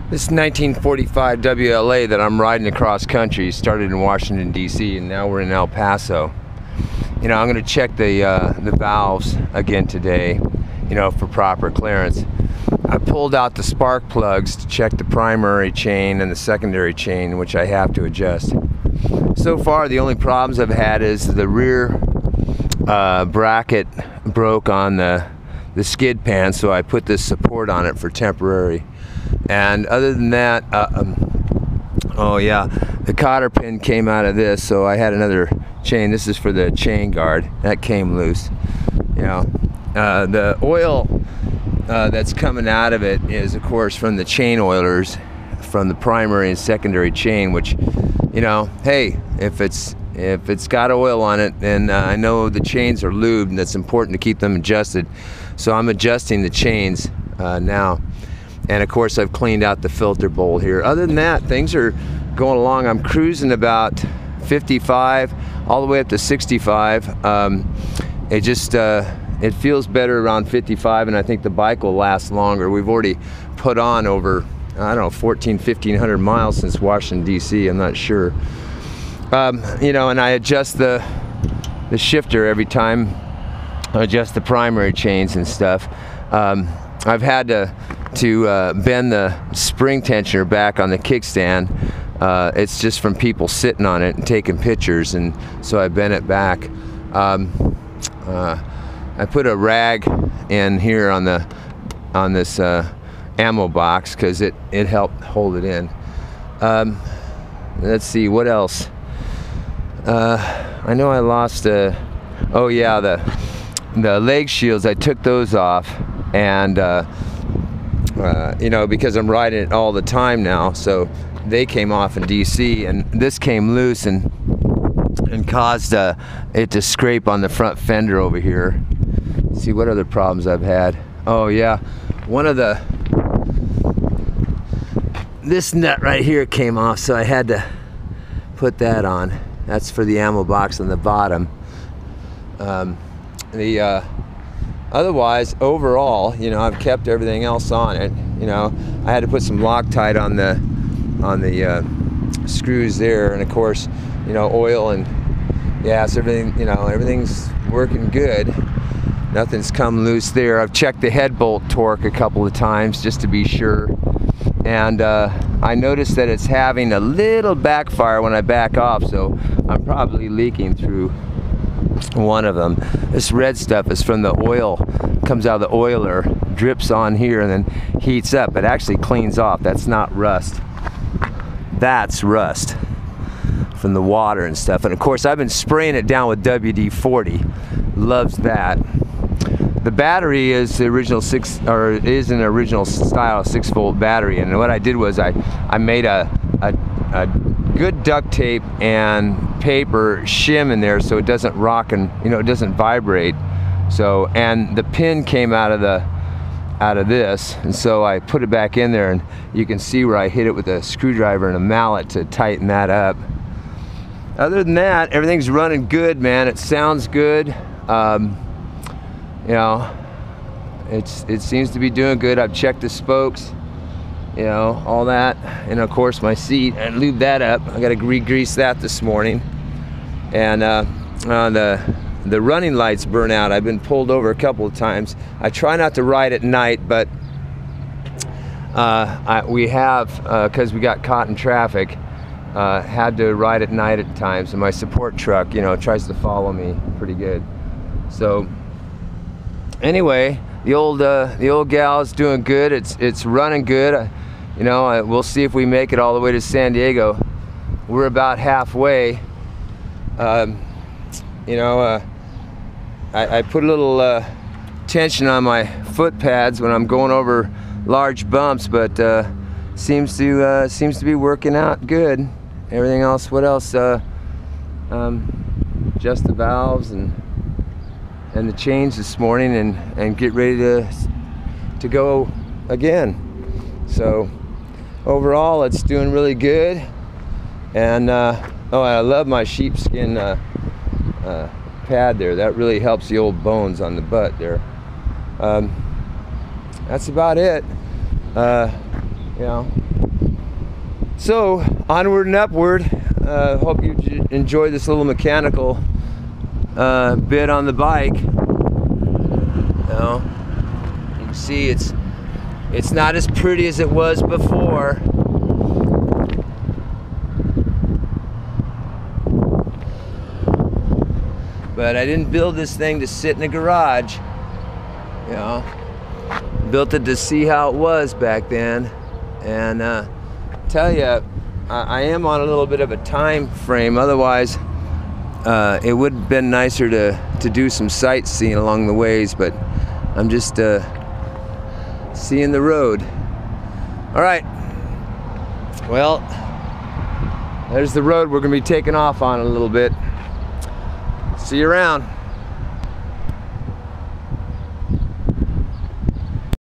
This 1945 WLA that I'm riding across country started in Washington, D.C., and now we're in El Paso. You know, I'm going to check the valves again today, you know, for proper clearance. I pulled out the spark plugs to check the primary chain and the secondary chain, which I have to adjust. So far, the only problems I've had is the rear bracket broke on the skid pan, so I put this support on it for temporary. And other than that, oh yeah, the cotter pin came out of this, so I had another chain. This is for the chain guard. That came loose. You know, the oil that's coming out of it is, of course, from the chain oilers, from the primary and secondary chain, which, you know, hey, if it's got oil on it, then I know the chains are lubed, and it's important to keep them adjusted. So I'm adjusting the chains now. And of course, I've cleaned out the filter bowl here. Other than that, things are going along. I'm cruising about 55 all the way up to 65. It feels better around 55, and I think the bike will last longer. We've already put on over, I don't know, 1,500 miles since Washington, D.C. I'm not sure. You know, and I adjust the shifter every time. I adjust the primary chains and stuff. I've had to bend the spring tensioner back on the kickstand. It's just from people sitting on it and taking pictures, and so I bent it back. I put a rag in here on this ammo box because it helped hold it in. Let's see what else. I know I lost oh yeah, the leg shields. I took those off, and you know, because I'm riding it all the time now, so they came off in DC, and this came loose and caused it to scrape on the front fender over here. Let's see what other problems I've had. Oh yeah, this nut right here came off, so I had to put that on. That's for the ammo box on the bottom. Otherwise, overall, you know, I've kept everything else on it. You know, I had to put some Loctite on the screws there, and of course, you know, oil and gas, everything. You know, everything's working good. Nothing's come loose there. I've checked the head bolt torque a couple of times just to be sure, and I noticed that it's having a little backfire when I back off, so I'm probably leaking through one of them. This red stuff is from the oil, comes out of the oiler, drips on here, and then heats up. It actually cleans off. That's not rust. That's rust from the water and stuff. And of course, I've been spraying it down with WD-40. Loves that. The battery is the original is an original style 6-volt battery, and what I did was I made a good duct tape and paper shim in there so it doesn't rock and, you know, it doesn't vibrate. So, and the pin came out of this, and so I put it back in there, and you can see where I hit it with a screwdriver and a mallet to tighten that up. Other than that, everything's running good, man. It sounds good. You know, it seems to be doing good. I've checked the spokes, you know, all that, and of course my seat, and lubed that up. I got to re-grease that this morning. And the running lights burn out. I've been pulled over a couple of times. I try not to ride at night, but we have, because we got caught in traffic, had to ride at night at times, and my support truck, you know, tries to follow me pretty good. So anyway, the old gal's doing good. It's running good. You know, we'll see if we make it all the way to San Diego. We're about halfway. You know, I put a little tension on my foot pads when I'm going over large bumps, but seems to be working out good. Everything else, what else? Just the valves and the chains this morning, and get ready to go again. So overall, it's doing really good. And oh, I love my sheepskin pad there. That really helps the old bones on the butt there. That's about it. you know. So onward and upward. Hope you enjoy this little mechanical bit on the bike. You know, you can see it's not as pretty as it was before. But I didn't build this thing to sit in a garage, you know. Built it to see how it was back then. And tell you, I am on a little bit of a time frame. Otherwise, it would have been nicer to do some sightseeing along the ways, but I'm just seeing the road. All right. Well, there's the road we're gonna be taking off on in a little bit. See you around.